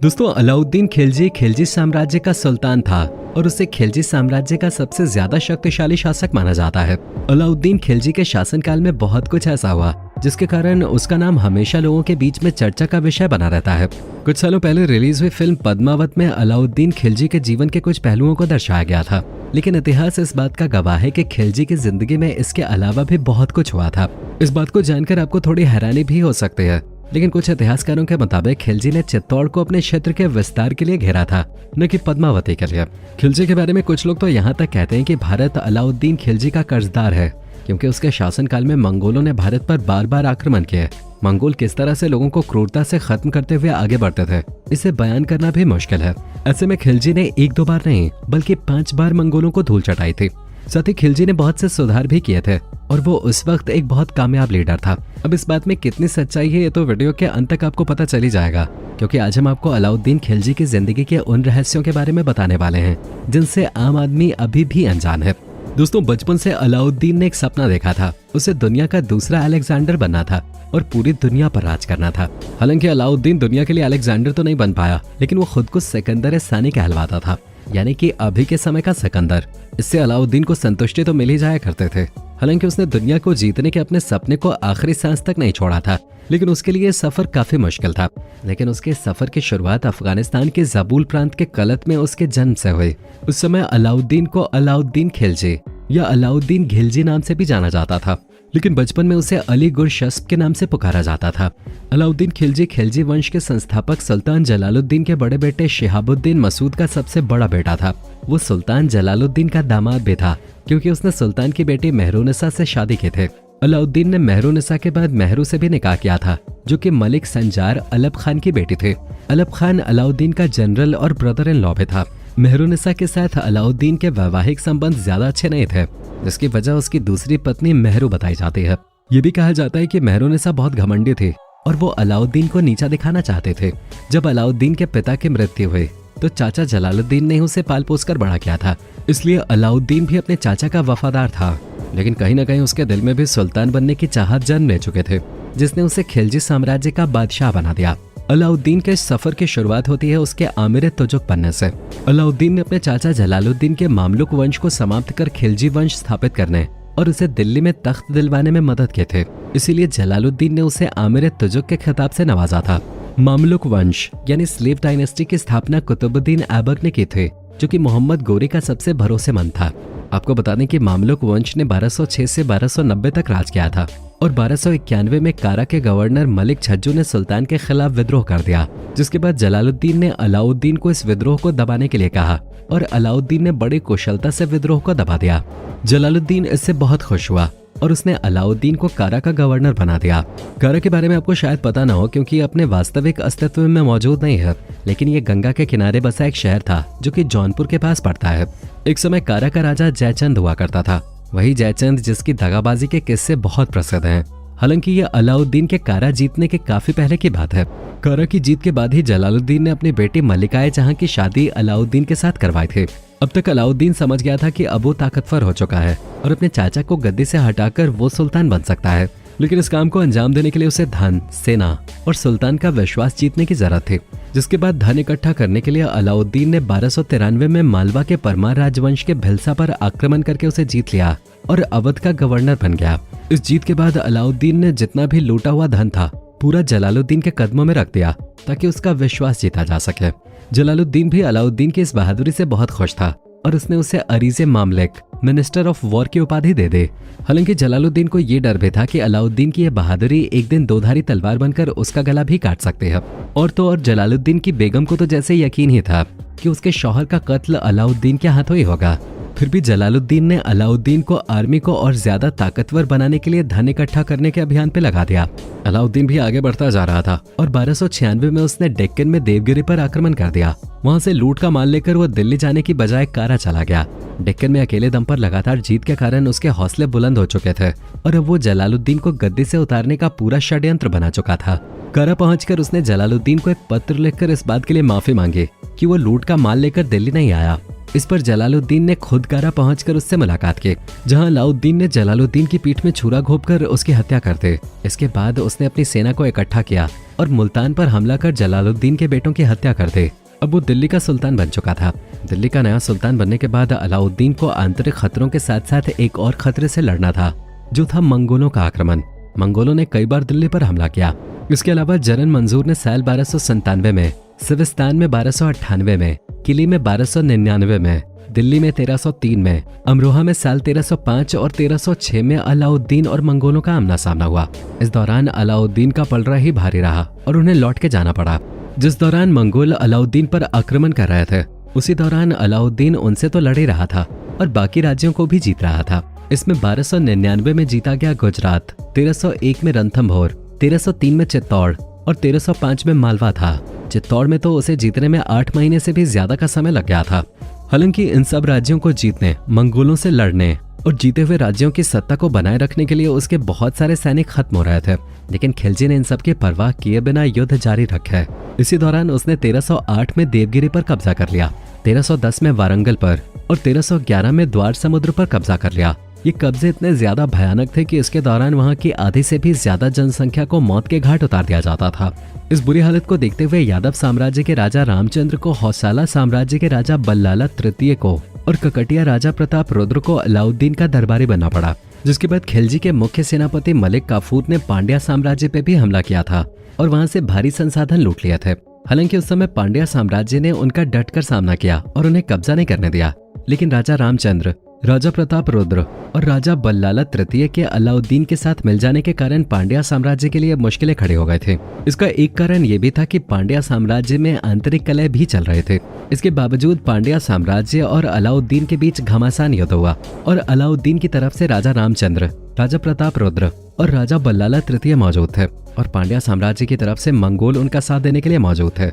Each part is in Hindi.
दोस्तों, अलाउद्दीन खिलजी खिलजी साम्राज्य का सुल्तान था और उसे खिलजी साम्राज्य का सबसे ज्यादा शक्तिशाली शासक माना जाता है। अलाउद्दीन खिलजी के शासनकाल में बहुत कुछ ऐसा हुआ जिसके कारण उसका नाम हमेशा लोगों के बीच में चर्चा का विषय बना रहता है। कुछ सालों पहले रिलीज हुई फिल्म पद्मावत में अलाउद्दीन खिलजी के जीवन के कुछ पहलुओं को दर्शाया गया था, लेकिन इतिहास इस बात का गवाह है कि खिलजी की जिंदगी में इसके अलावा भी बहुत कुछ हुआ था। इस बात को जानकर आपको थोड़ी हैरानी भी हो सकती है, लेकिन कुछ इतिहासकारों के मुताबिक खिलजी ने चित्तौड़ को अपने क्षेत्र के विस्तार के लिए घेरा था, न कि पद्मावती के लिए। खिलजी के बारे में कुछ लोग तो यहाँ तक कहते हैं कि भारत अलाउद्दीन खिलजी का कर्जदार है, क्योंकि उसके शासनकाल में मंगोलों ने भारत पर बार बार आक्रमण किए। मंगोल किस तरह से लोगों को क्रूरता से खत्म करते हुए आगे बढ़ते थे, इसे बयान करना भी मुश्किल है। ऐसे में खिलजी ने एक दो बार नहीं बल्कि 5 बार मंगोलों को धूल चटाई थी। साथ ही खिलजी ने बहुत से सुधार भी किए थे और वो उस वक्त एक बहुत कामयाब लीडर था। अब इस बात में कितनी सच्चाई है ये तो वीडियो के अंत तक आपको पता चली जाएगा, क्योंकि आज हम आपको अलाउद्दीन खिलजी की जिंदगी के उन रहस्यों के बारे में बताने वाले हैं जिनसे आम आदमी अभी भी अनजान है। दोस्तों, बचपन से अलाउद्दीन ने एक सपना देखा था। उसे दुनिया का दूसरा अलेक्जेंडर बनना था और पूरी दुनिया पर राज करना था। हालांकि अलाउद्दीन दुनिया के लिए अलेक्जेंडर तो नहीं बन पाया, लेकिन वो खुद को सिकंदर सानी कहलवाता था, यानी कि अभी के समय का सिकंदर। इससे अलाउद्दीन को संतुष्टि तो मिल ही जाया करते थे। हालांकि उसने दुनिया को जीतने के अपने सपने को आखिरी सांस तक नहीं छोड़ा था, लेकिन उसके लिए सफर काफी मुश्किल था। लेकिन उसके सफर की शुरुआत अफगानिस्तान के ज़बूल प्रांत के कलत में उसके जन्म से हुई। उस समय अलाउद्दीन को अलाउद्दीन खिलजी या अलाउद्दीन घिलजी नाम से भी जाना जाता था, लेकिन बचपन में उसे अली गुरशस्प के नाम से पुकारा जाता था। अलाउद्दीन खिलजी खिलजी वंश के संस्थापक सुल्तान जलालुद्दीन के बड़े बेटे शिहाबुद्दीन मसूद का सबसे बड़ा बेटा था। वो सुल्तान जलालुद्दीन का दामाद भी था, क्योंकि उसने सुल्तान की बेटी मेहरुनिसा से शादी की थी। अलाउद्दीन ने मेहरुनिसा के बाद मेहरू से भी निकाह किया था, जो कि मलिक संजार अलब खान की बेटी थी। अलब खान अलाउद्दीन का जनरल और ब्रदर इन लॉ भी था। मेहरुनिसा के साथ अलाउद्दीन के वैवाहिक संबंध ज्यादा अच्छे नहीं थे, जिसकी वजह उसकी दूसरी पत्नी मेहरू बताई जाती है। ये भी कहा जाता है कि मेहरुनिसा बहुत घमंडी थी और वो अलाउद्दीन को नीचा दिखाना चाहते थे। जब अलाउद्दीन के पिता की मृत्यु हुई तो चाचा जलालुद्दीन ने उसे पाल पोस कर बड़ा किया था, इसलिए अलाउद्दीन भी अपने चाचा का वफादार था। लेकिन कहीं न कहीं उसके दिल में भी सुल्तान बनने की चाहत जन्म ले चुके थे, जिसने उसे खिलजी साम्राज्य का बादशाह बना दिया। अलाउद्दीन के सफर की शुरुआत होती है उसके आमिर तुजुक बनने से। अलाउद्दीन ने अपने चाचा जलालुद्दीन के मामलुक वंश को समाप्त कर खिलजी वंश स्थापित करने और उसे दिल्ली में तख्त दिलवाने में मदद की थी। इसीलिए जलालुद्दीन ने उसे आमिर तुजुक के खिताब से नवाजा था। मामलुक वंश यानी स्लेव डायनेस्टी की स्थापना कुतुबुद्दीन ऐबक ने की थी, जो कि मोहम्मद गोरी का सबसे भरोसेमंद था। आपको बता दें कि मामलुक वंश ने 1206 से 1290 तक राज किया था और 1291 में कारा के गवर्नर मलिक छज्जू ने सुल्तान के खिलाफ विद्रोह कर दिया, जिसके बाद जलालुद्दीन ने अलाउद्दीन को इस विद्रोह को दबाने के लिए कहा और अलाउद्दीन ने बड़ी कुशलता से विद्रोह को दबा दिया। जलालुद्दीन इससे बहुत खुश हुआ और उसने अलाउद्दीन को कारा का गवर्नर बना दिया। कारा के बारे में आपको शायद पता ना हो, क्योंकि अपने वास्तविक अस्तित्व में मौजूद नहीं है, लेकिन ये गंगा के किनारे बसा एक शहर था जो कि जौनपुर के पास पड़ता है। एक समय कारा का राजा जयचंद हुआ करता था, वही जयचंद जिसकी दगाबाजी के किस्से बहुत प्रसिद्ध हैं। हालांकि ये अलाउद्दीन के कारा जीतने के काफी पहले की बात है। कारा की जीत के बाद ही जलालुद्दीन ने अपनी बेटी मलिकाए जहां की शादी अलाउद्दीन के साथ करवाई थी। अब तक अलाउद्दीन समझ गया था कि अब वो ताकतवर हो चुका है और अपने चाचा को गद्दी से हटाकर वो सुल्तान बन सकता है, लेकिन इस काम को अंजाम देने के लिए उसे धन, सेना और सुल्तान का विश्वास जीतने की जरूरत थी। जिसके बाद धन इकट्ठा करने के लिए अलाउद्दीन ने 1293 में मालवा के परमार राजवंश के भिलसा पर आक्रमण करके उसे जीत लिया और अवध का गवर्नर बन गया। इस जीत के बाद अलाउद्दीन ने जितना भी लूटा हुआ धन था पूरा जलालुद्दीन के कदमों में रख दिया ताकि उसका विश्वास जीता जा सके। जलालुद्दीन भी अलाउद्दीन की इस बहादुरी से बहुत खुश था और उसने उसे अरीज़े मामलिक, मिनिस्टर ऑफ वॉर की उपाधि दे दी। हालांकि जलालुद्दीन को ये डर भी था कि अलाउद्दीन की यह बहादुरी एक दिन दोधारी तलवार बनकर उसका गला भी काट सकती है। और तो और जलालुद्दीन की बेगम को तो जैसे यकीन ही था कि उसके शौहर का कत्ल अलाउद्दीन के हाथों ही होगा। फिर भी जलालुद्दीन ने अलाउद्दीन को आर्मी को और ज्यादा ताकतवर बनाने के लिए धन इकट्ठा करने के अभियान पे लगा दिया। अलाउद्दीन भी आगे बढ़ता जा रहा था और 1296 में उसने डेक्कन में देवगिरी पर आक्रमण कर दिया। वहां से लूट का माल लेकर वो दिल्ली जाने की बजाय कारा चला गया। डेक्कन में अकेले दम पर लगातार जीत के कारण उसके हौसले बुलंद हो चुके थे और अब वो जलालुद्दीन को गद्दी से उतारने का पूरा षड्यंत्र बना चुका था। कारा पहुंचकर उसने जलालुद्दीन को एक पत्र लिखकर इस बात के लिए माफी मांगी कि वो लूट का माल लेकर दिल्ली नहीं आया। इस पर जलालुद्दीन ने खुद कारा पहुंचकर उससे मुलाकात की, जहां अलाउद्दीन ने जलालुद्दीन की पीठ में छुरा घोंपकर उसकी हत्या कर दी। इसके बाद उसने अपनी सेना को इकट्ठा किया और मुल्तान पर हमला कर जलालुद्दीन के बेटों की हत्या कर दी। अब वो दिल्ली का सुल्तान बन चुका था। दिल्ली का नया सुल्तान बनने के बाद अलाउद्दीन को आंतरिक खतरों के साथ साथ एक और खतरे से लड़ना था, जो था मंगोलों का आक्रमण। मंगोलों ने कई बार दिल्ली पर हमला किया। इसके अलावा जरन मंजूर ने साल 1297 में, सिविस्तान में 1298 में, किली में 1299 में, दिल्ली में 1303 में, अमरोहा में साल 1305 और 1306 में अलाउद्दीन और मंगोलों का आमना सामना हुआ। इस दौरान अलाउद्दीन का पलड़ा ही भारी रहा और उन्हें लौट के जाना पड़ा। जिस दौरान मंगोल अलाउद्दीन पर आक्रमण कर रहे थे, उसी दौरान अलाउद्दीन उनसे तो लड़ ही रहा था और बाकी राज्यों को भी जीत रहा था। इसमें 1299 में जीता गया गुजरात, 1301 में रणथंभौर, 1303 में चित्तौड़ और 1305 में मालवा था। चित्तौड़ में तो उसे जीतने में 8 महीने से भी ज्यादा का समय लग गया था। हालांकि इन सब राज्यों को जीतने, मंगोलों से लड़ने और जीते हुए राज्यों की सत्ता को बनाए रखने के लिए उसके बहुत सारे सैनिक खत्म हो रहे थे, लेकिन खिलजी ने इन सब की परवाह किए बिना युद्ध जारी रखा। इसी दौरान उसने 1308 में देवगिरी पर कब्जा कर लिया, 1310 में वारंगल पर और 1311 में द्वार समुद्र पर कब्जा कर लिया। ये कब्जे इतने ज्यादा भयानक थे कि इसके दौरान वहां की आधी से भी ज्यादा जनसंख्या को मौत के घाट उतार दिया जाता था। इस बुरी हालत को देखते हुए यादव साम्राज्य के राजा रामचंद्र को, हौसाला साम्राज्य के राजा बल्लाला तृतीय को और ककटिया राजा प्रताप रुद्र को अलाउद्दीन का दरबारी बनना पड़ा। जिसके बाद खिलजी के मुख्य सेनापति मलिक काफूर ने पांड्या साम्राज्य पे भी हमला किया था और वहां से भारी संसाधन लूट लिए थे। हालांकि उस समय पांड्या साम्राज्य ने उनका डटकर सामना किया और उन्हें कब्जा नहीं करने दिया, लेकिन राजा रामचंद्र, राजा प्रताप रुद्र और राजा बल्लाला तृतीय के अलाउद्दीन के साथ मिल जाने के कारण पांड्या साम्राज्य के लिए मुश्किलें खड़ी हो गए थे। इसका एक कारण ये भी था कि पांड्या साम्राज्य में आंतरिक कलह भी चल रहे थे। इसके बावजूद पांड्या साम्राज्य और अलाउद्दीन के बीच घमासान युद्ध हुआ और अलाउद्दीन की तरफ से राजा रामचंद्र, राजा प्रताप रुद्र और राजा बल्लाला तृतीय मौजूद थे और पांड्या साम्राज्य की तरफ से मंगोल उनका साथ देने के लिए मौजूद थे।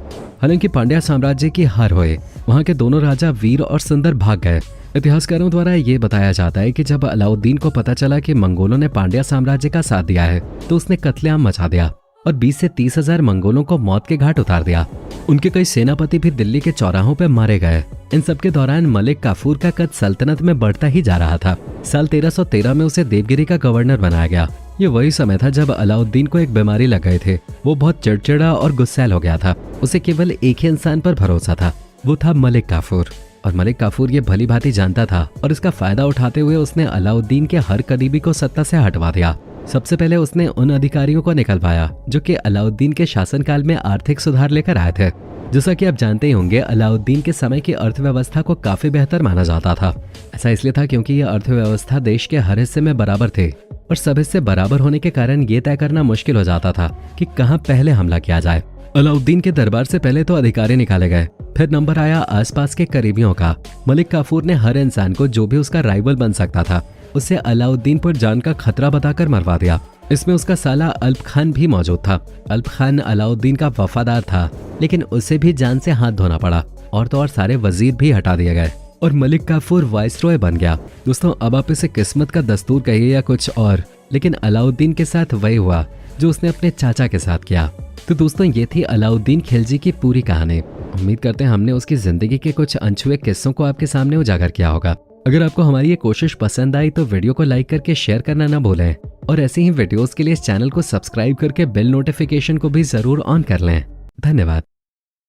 हालांकि पांड्या साम्राज्य की हार हुई, वहां के दोनों राजा वीर और सुंदर भाग गए। इतिहासकारों द्वारा ये बताया जाता है कि जब अलाउद्दीन को पता चला कि मंगोलों ने पांड्या साम्राज्य का साथ दिया है, तो उसने कत्लेआम मचा दिया और 20 से 30 हजार मंगोलों को मौत के घाट उतार दिया। उनके कई सेनापति भी दिल्ली के चौराहों पर मारे गए। इन सब के दौरान मलिक काफूर का कद सल्तनत में बढ़ता ही जा रहा था। साल 1313 में उसे देवगिरी का गवर्नर बनाया गया। ये वही समय था जब अलाउद्दीन को एक बीमारी लग गए थे। वो बहुत चिड़चिड़ा और गुस्सैल हो गया था। उसे केवल एक ही इंसान पर भरोसा था, वो था मलिक काफूर। और मलिक काफूर ये भली भांति जानता था और इसका फायदा उठाते हुए उसने अलाउद्दीन के हर करीबी को सत्ता से हटवा दिया। सबसे पहले उसने उन अधिकारियों को निकलवाया जो कि अलाउद्दीन के शासनकाल में आर्थिक सुधार लेकर आए थे। जैसा कि आप जानते ही होंगे, अलाउद्दीन के समय की अर्थव्यवस्था को काफी बेहतर माना जाता था। ऐसा इसलिए था क्योंकि यह अर्थव्यवस्था देश के हर हिस्से में बराबर थे और सब हिस्से बराबर होने के कारण ये तय करना मुश्किल हो जाता था कि कहाँ पहले हमला किया जाए। अलाउद्दीन के दरबार से पहले तो अधिकारी निकाले गए, फिर नंबर आया आसपास के करीबियों का। मलिक काफूर ने हर इंसान को जो भी उसका राइवल बन सकता था उसे अलाउद्दीन पर जान का खतरा बताकर मरवा दिया। इसमें उसका साला अल्प खान भी मौजूद था। अल्प खान अलाउद्दीन का वफादार था, लेकिन उसे भी जान से हाथ धोना पड़ा और तो और सारे वजीर भी हटा दिए गए और मलिक काफूर वाइसरॉय बन गया। दोस्तों, अब आप इसे किस्मत का दस्तूर कहिए या कुछ और, लेकिन अलाउद्दीन के साथ वही हुआ जो उसने अपने चाचा के साथ किया। तो दोस्तों, ये थी अलाउद्दीन खिलजी की पूरी कहानी। उम्मीद करते हैं हमने उसकी जिंदगी के कुछ अनछुए किस्सों को आपके सामने उजागर किया होगा। अगर आपको हमारी ये कोशिश पसंद आई तो वीडियो को लाइक करके शेयर करना ना भूलें और ऐसे ही वीडियोस के लिए इस चैनल को सब्सक्राइब करके बेल नोटिफिकेशन को भी जरूर ऑन कर लें। धन्यवाद।